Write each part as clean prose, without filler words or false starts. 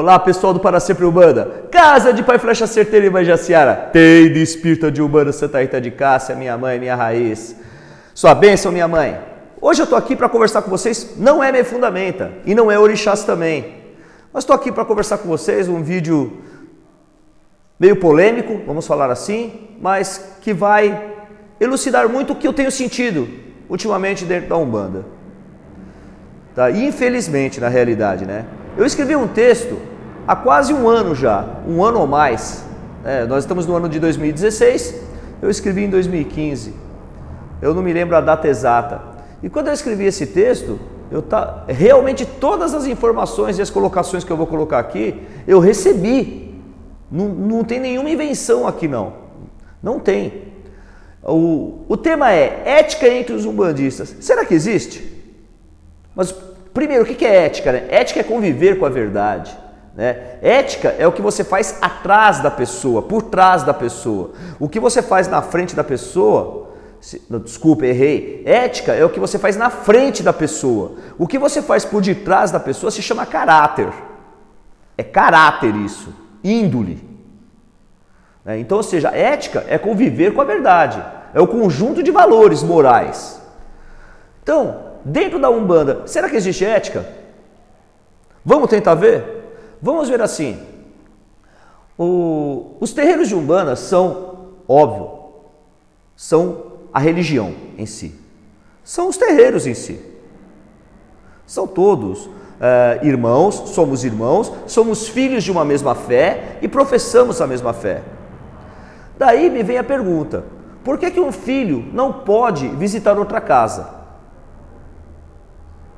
Olá, pessoal do Para Sempre Umbanda, casa de Pai Flecha Certeira e Mãe Jaciara, tem de espírito de Umbanda Santa Rita de Cássia, minha mãe, minha raiz. Sua bênção, minha mãe. Hoje eu tô aqui para conversar com vocês, não é Me Fundamenta e não é Orixás também, mas estou aqui para conversar com vocês, um vídeo meio polêmico, vamos falar assim, mas que vai elucidar muito o que eu tenho sentido ultimamente dentro da Umbanda. Tá? E infelizmente, na realidade, né? Eu escrevi um texto há quase um ano já, um ano ou mais. Nós estamos no ano de 2016, eu escrevi em 2015. Eu não me lembro a data exata. E quando eu escrevi esse texto, realmente todas as informações e as colocações que eu vou colocar aqui, eu recebi. Não tem nenhuma invenção aqui não. Não tem. O tema é ética entre os umbandistas. Será que existe? Mas primeiro, o que é ética? Né? Ética é conviver com a verdade. Né? Ética é o que você faz atrás da pessoa, por trás da pessoa. O que você faz na frente da pessoa, desculpa, errei. Ética é o que você faz na frente da pessoa. O que você faz por detrás da pessoa se chama caráter. É caráter isso, índole. Então, ou seja, ética é conviver com a verdade. É o conjunto de valores morais. Então, dentro da Umbanda, será que existe ética? Vamos tentar ver? Vamos ver assim. Os terreiros de Umbanda são, óbvio, são a religião em si. São os terreiros em si. São todos irmãos, somos filhos de uma mesma fé e professamos a mesma fé. Daí me vem a pergunta, por que um filho não pode visitar outra casa?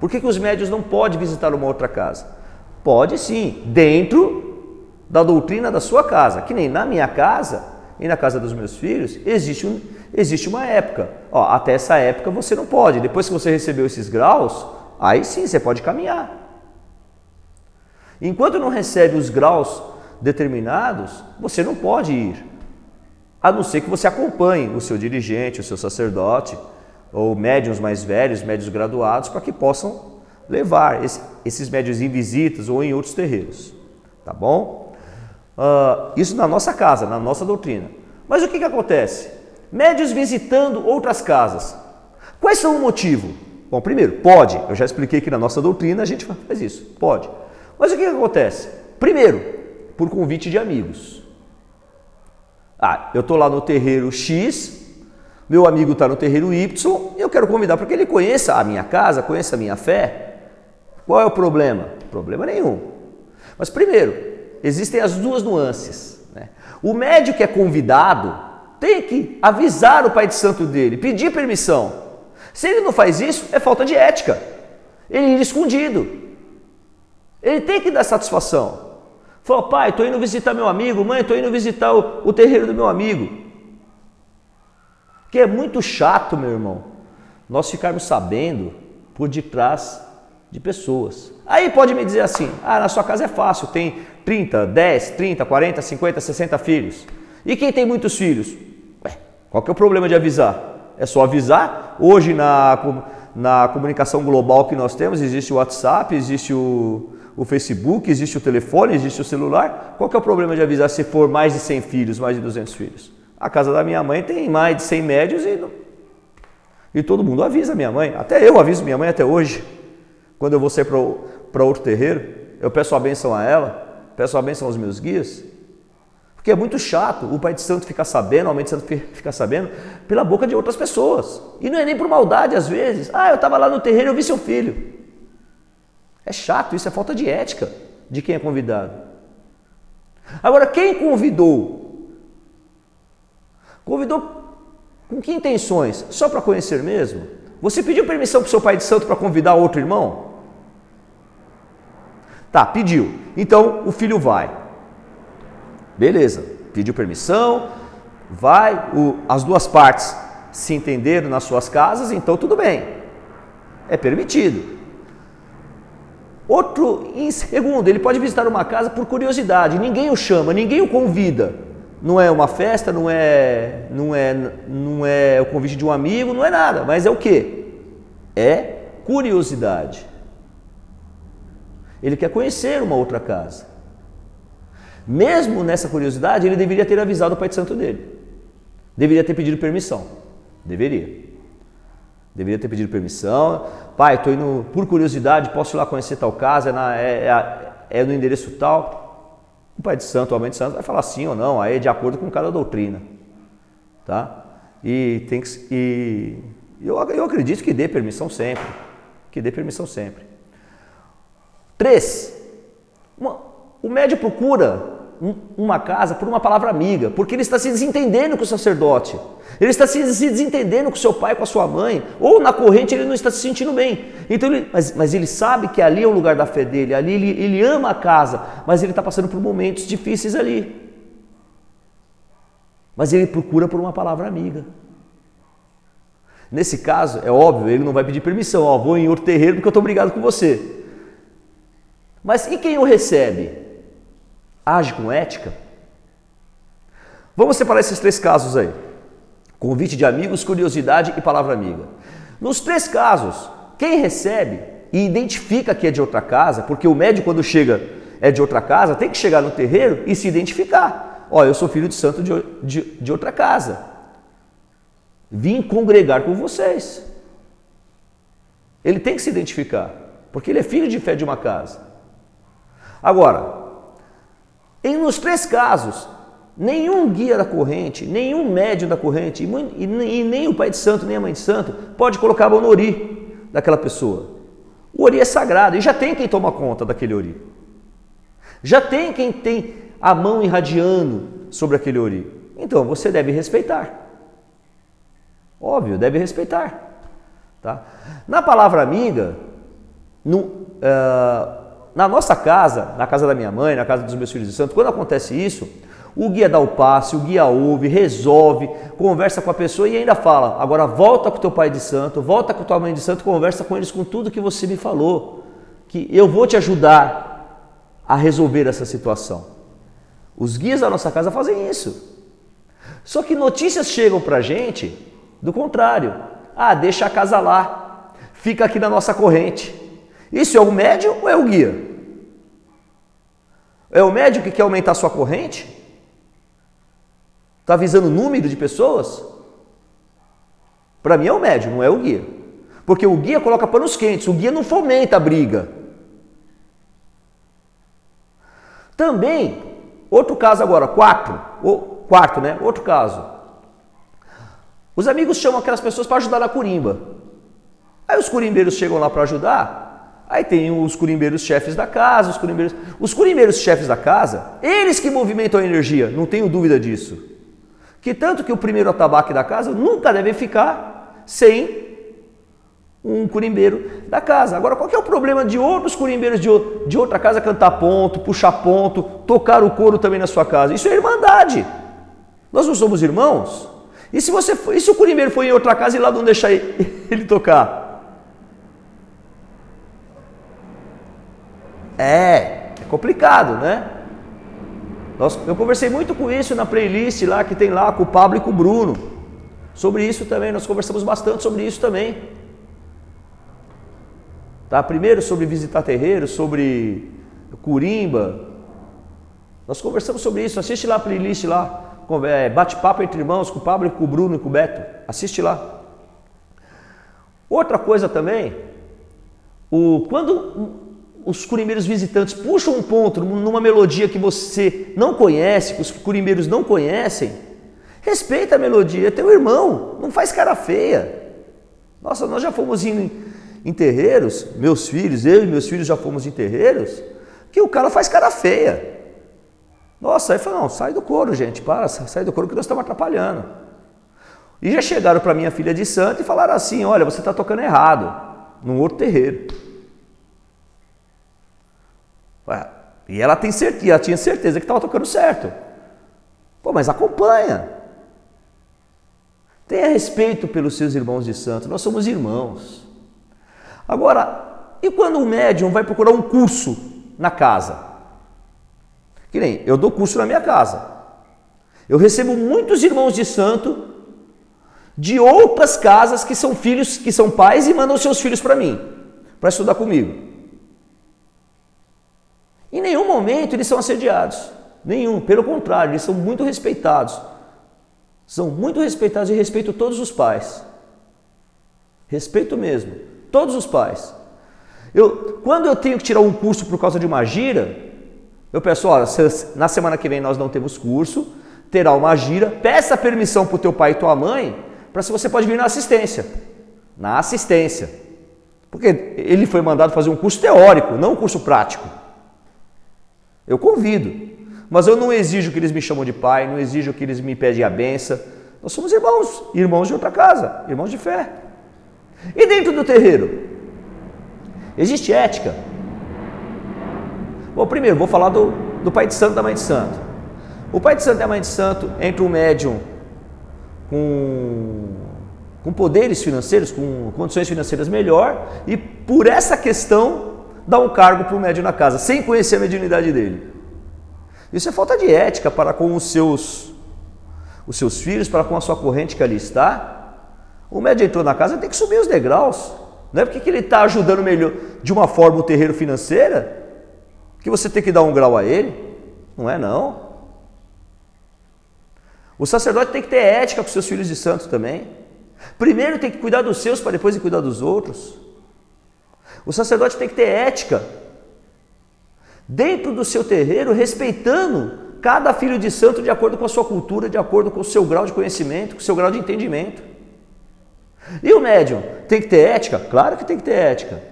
Por que os médiuns não podem visitar uma outra casa? Pode sim, dentro da doutrina da sua casa, que nem na minha casa e na casa dos meus filhos, existe uma época. Até essa época você não pode, depois que você recebeu esses graus, aí sim você pode caminhar. Enquanto não recebe os graus determinados, você não pode ir, a não ser que você acompanhe o seu dirigente, o seu sacerdote, ou médiuns mais velhos, médiuns graduados, para que possam levar esses médiuns em visitas ou em outros terreiros, tá bom? Isso na nossa casa, na nossa doutrina. Mas o que acontece? Médiuns visitando outras casas. Quais são o motivo? Bom, primeiro, pode, eu já expliquei que na nossa doutrina a gente faz isso, pode. Mas o que acontece? Primeiro, por convite de amigos. Eu estou lá no terreiro X, meu amigo está no terreiro Y, eu quero convidar para que ele conheça a minha casa, conheça a minha fé. Qual é o problema? Problema nenhum. Mas primeiro, existem as duas nuances. Né? O médium que é convidado tem que avisar o pai de santo dele, pedir permissão. Se ele não faz isso, é falta de ética. Ele ir escondido. Ele tem que dar satisfação. Falou, pai, estou indo visitar meu amigo, mãe, estou indo visitar o terreiro do meu amigo. Que é muito chato, meu irmão, nós ficarmos sabendo por detrás de pessoas. Aí pode me dizer assim, na sua casa é fácil, tem 10, 30, 40, 50, 60 filhos. E quem tem muitos filhos? Qual que é o problema de avisar? É só avisar. Hoje na comunicação global que nós temos, existe o WhatsApp, existe o Facebook, existe o telefone, existe o celular. Qual que é o problema de avisar se for mais de 100 filhos, mais de 200 filhos? A casa da minha mãe tem mais de 100 médios e todo mundo avisa minha mãe. Até eu aviso minha mãe até hoje. Quando eu vou sair para outro terreiro, eu peço a bênção a ela, peço a bênção aos meus guias. Porque é muito chato o pai de santo ficar sabendo, o alma de santo ficar sabendo pela boca de outras pessoas. E não é nem por maldade às vezes. Eu estava lá no terreiro e eu vi seu filho. É chato, isso é falta de ética de quem é convidado. Agora, quem convidou? Convidou com que intenções? Só para conhecer mesmo? Você pediu permissão para o seu pai de santo para convidar outro irmão? Tá, pediu. Então o filho vai. Beleza, pediu permissão, vai, as duas partes se entenderam nas suas casas, então tudo bem. É permitido. Em segundo, ele pode visitar uma casa por curiosidade, ninguém o chama, ninguém o convida. Não é uma festa, não é o convite de um amigo, não é nada, mas é o quê? É curiosidade. Ele quer conhecer uma outra casa. Mesmo nessa curiosidade, ele deveria ter avisado o pai de santo dele. Deveria ter pedido permissão. Deveria ter pedido permissão. Pai, estou indo por curiosidade, posso ir lá conhecer tal casa, é no endereço tal. O pai de santo, o mãe de santo vai falar sim ou não, aí é de acordo com cada doutrina. Tá? Eu acredito que dê permissão sempre. Que dê permissão sempre. 3. O médium procura uma casa por uma palavra amiga, porque ele está se desentendendo com o sacerdote. Ele está se desentendendo com o seu pai, com a sua mãe, ou na corrente ele não está se sentindo bem. Então mas ele sabe que ali é o lugar da fé dele, ali ele ama a casa, mas ele está passando por momentos difíceis ali. Mas ele procura por uma palavra amiga. Nesse caso, é óbvio, ele não vai pedir permissão, ó, vou em outro terreiro porque eu estou brigado com você. Mas e quem o recebe? Age com ética? Vamos separar esses 3 casos aí. Convite de amigos, curiosidade e palavra amiga. Nos 3 casos, quem recebe e identifica que é de outra casa, porque o médium quando chega é de outra casa, tem que chegar no terreiro e se identificar. Ó, eu sou filho de santo de outra casa. Vim congregar com vocês. Ele tem que se identificar, porque ele é filho de fé de uma casa. Agora, nos 3 casos, nenhum guia da corrente, nenhum médium da corrente, e nem o pai de santo, nem a mãe de santo, pode colocar a mão no ori daquela pessoa. O ori é sagrado e já tem quem toma conta daquele ori. Já tem quem tem a mão irradiando sobre aquele ori. Então, você deve respeitar. Óbvio, deve respeitar. Tá? Na palavra amiga, na nossa casa, na casa da minha mãe, na casa dos meus filhos de santo, quando acontece isso, o guia dá o passe, o guia ouve, resolve, conversa com a pessoa e ainda fala, agora volta com o teu pai de santo, volta com a tua mãe de santo, conversa com eles com tudo que você me falou, que eu vou te ajudar a resolver essa situação. Os guias da nossa casa fazem isso. Só que notícias chegam pra gente do contrário. Ah, deixa a casa lá, fica aqui na nossa corrente. Isso é o médium ou é o guia? É o médium que quer aumentar a sua corrente? Está visando o número de pessoas? Para mim é o médium, não é o guia. Porque o guia coloca panos quentes, o guia não fomenta a briga. Também, outro caso agora, quarto, né? Outro caso. Os amigos chamam aquelas pessoas para ajudar na curimba. Aí os curimbeiros chegam lá para ajudar, aí tem os curimbeiros chefes da casa, os curimbeiros chefes da casa, eles que movimentam a energia, não tenho dúvida disso. Que tanto que o primeiro atabaque da casa nunca deve ficar sem um curimbeiro da casa. Agora, qual que é o problema de outros curimbeiros de outra casa cantar ponto, puxar ponto, tocar o coro também na sua casa? Isso é irmandade. Nós não somos irmãos? E se o curimbeiro for em outra casa e lá não deixar ele tocar? É complicado, né? Eu conversei muito com isso na playlist lá que tem lá com o Pablo e com o Bruno. Sobre isso também, nós conversamos bastante sobre isso também. Tá? Primeiro sobre visitar terreiro, sobre curimba. Nós conversamos sobre isso, assiste lá a playlist lá. Bate-papo entre irmãos com o Pablo, com o Bruno e com o Beto. Assiste lá. Outra coisa também, quando os curimbeiros visitantes puxam um ponto numa melodia que você não conhece, que os curimbeiros não conhecem, respeita a melodia, é teu irmão, não faz cara feia. Nossa, nós já fomos em terreiros, eu e meus filhos já fomos em terreiros, que o cara faz cara feia. Nossa, aí falou, não, sai do coro, gente, sai do coro que nós estamos atrapalhando. E já chegaram para minha filha de santo e falaram assim, olha, você está tocando errado, num outro terreiro. E ela tinha certeza que estava tocando certo. Pô, mas acompanha. Tenha respeito pelos seus irmãos de santo, nós somos irmãos. Agora, e quando o médium vai procurar um curso na casa? Que nem eu dou curso na minha casa. Eu recebo muitos irmãos de santo de outras casas que são filhos, que são pais e mandam seus filhos para mim, para estudar comigo. Em nenhum momento eles são assediados. Nenhum, pelo contrário, eles são muito respeitados. São muito respeitados e respeito todos os pais. Respeito mesmo, todos os pais. Quando eu tenho que tirar um curso por causa de uma gira, eu peço, olha, na semana que vem nós não temos curso, terá uma gira, peça permissão para o teu pai e tua mãe, para se você pode vir na assistência. Na assistência. Porque ele foi mandado fazer um curso teórico, não um curso prático. Eu convido, mas eu não exijo que eles me chamam de pai, não exijo que eles me pedem a benção. Nós somos irmãos, irmãos de outra casa, irmãos de fé. E dentro do terreiro? Existe ética? Bom, primeiro, vou falar do pai de santo e da mãe de santo. O pai de santo e a mãe de santo entra um médium com poderes financeiros, com condições financeiras melhor, e por essa questão dá um cargo para o médium na casa, sem conhecer a mediunidade dele. Isso é falta de ética para com os seus filhos, para com a sua corrente que ali está. O médium entrou na casa, tem que subir os degraus. Não é porque ele está ajudando melhor de uma forma o terreiro financeira que você tem que dar um grau a ele. Não é não. O sacerdote tem que ter ética com seus filhos de santo também. Primeiro tem que cuidar dos seus para depois cuidar dos outros. O sacerdote tem que ter ética dentro do seu terreiro, respeitando cada filho de santo de acordo com a sua cultura, de acordo com o seu grau de conhecimento, com o seu grau de entendimento. E o médium tem que ter ética? Claro que tem que ter ética.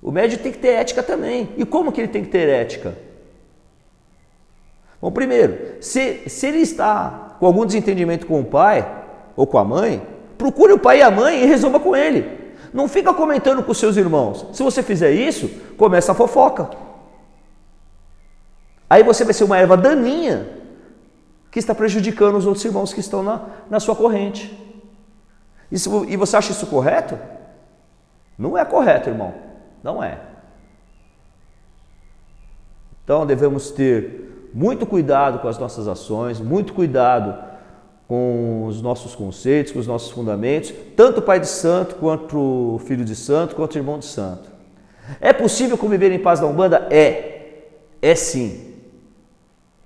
O médium tem que ter ética também. E como que ele tem que ter ética? Bom, primeiro, se ele está com algum desentendimento com o pai ou com a mãe, procure o pai e a mãe e resolva com ele. Não fica comentando com os seus irmãos. Se você fizer isso, começa a fofoca. Aí você vai ser uma erva daninha que está prejudicando os outros irmãos que estão na sua corrente. E você acha isso correto? Não é correto, irmão. Não é. Então devemos ter muito cuidado com as nossas ações, muito cuidado com os nossos conceitos, com os nossos fundamentos, tanto o pai de santo, quanto o filho de santo, quanto o irmão de santo. É possível conviver em paz na Umbanda? É sim.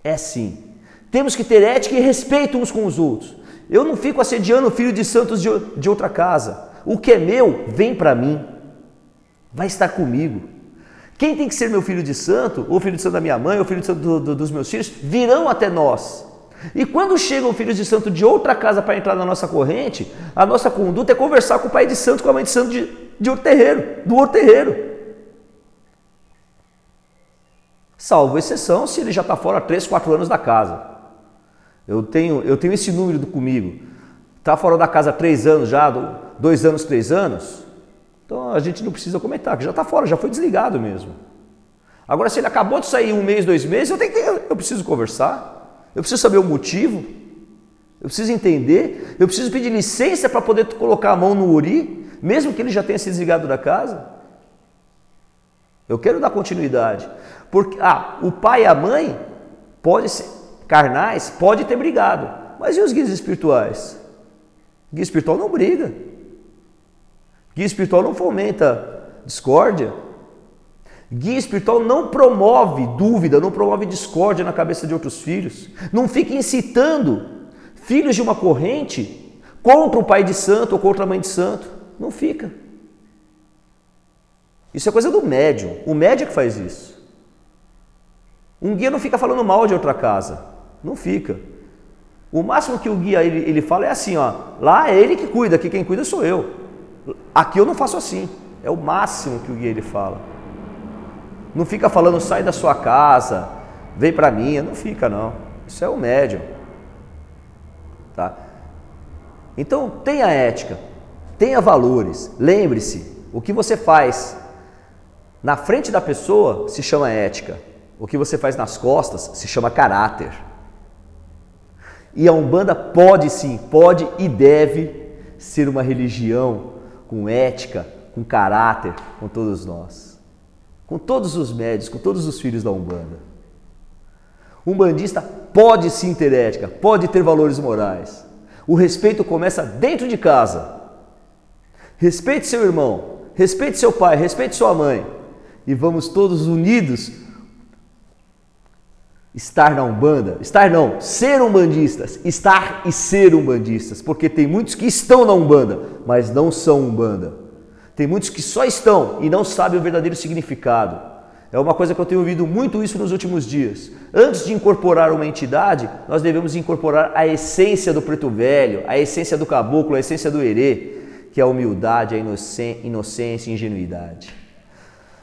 É sim. Temos que ter ética e respeito uns com os outros. Eu não fico assediando o filho de santos de outra casa. O que é meu, vem para mim. Vai estar comigo. Quem tem que ser meu filho de santo, ou filho de santo da minha mãe, ou filho de santo dos meus filhos, virão até nós. E quando chegam filhos de santo de outra casa para entrar na nossa corrente, a nossa conduta é conversar com o pai de santo, com a mãe de santo de outro terreiro, do outro terreiro. Salvo exceção se ele já está fora há 3, 4 anos da casa. Eu tenho esse número comigo. Está fora da casa há 3 anos já, 2 anos, 3 anos. Então a gente não precisa comentar, que já está fora, já foi desligado mesmo. Agora, se ele acabou de sair 1 mês, 2 meses, eu preciso conversar, eu preciso saber o motivo, eu preciso entender, eu preciso pedir licença para poder colocar a mão no uri, mesmo que ele já tenha se desligado da casa. Eu quero dar continuidade. Porque o pai e a mãe podem ser carnais, pode ter brigado, mas e os guias espirituais? Guia espiritual não briga. Guia espiritual não fomenta discórdia. Guia espiritual não promove dúvida, não promove discórdia na cabeça de outros filhos. Não fica incitando filhos de uma corrente contra o pai de santo ou contra a mãe de santo. Não fica. Isso é coisa do médium. O médium é que faz isso. Um guia não fica falando mal de outra casa. Não fica. O máximo que o guia ele fala é assim, ó, lá é ele que cuida, aqui quem cuida sou eu. Aqui eu não faço assim. É o máximo que o guia ele fala. Não fica falando, sai da sua casa, vem para minha. Não fica, não. Isso é o médium. Tá? Então, tenha ética, tenha valores. Lembre-se, o que você faz na frente da pessoa se chama ética. O que você faz nas costas se chama caráter. E a Umbanda pode sim, pode e deve ser uma religião com ética, com caráter, com todos nós. Com todos os médios, com todos os filhos da Umbanda. O umbandista pode sim ter ética, pode ter valores morais. O respeito começa dentro de casa. Respeite seu irmão, respeite seu pai, respeite sua mãe. E vamos todos unidos estar na Umbanda, estar não, ser umbandistas, estar e ser umbandistas, porque tem muitos que estão na Umbanda, mas não são Umbanda. Tem muitos que só estão e não sabem o verdadeiro significado. É uma coisa que eu tenho ouvido muito isso nos últimos dias. Antes de incorporar uma entidade, nós devemos incorporar a essência do preto velho, a essência do caboclo, a essência do herê, que é a humildade, a inocência e ingenuidade.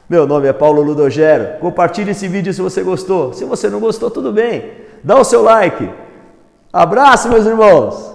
Meu nome é Paulo Ludogero. Compartilhe esse vídeo se você gostou. Se você não gostou, tudo bem. Dá o seu like. Abraço, meus irmãos.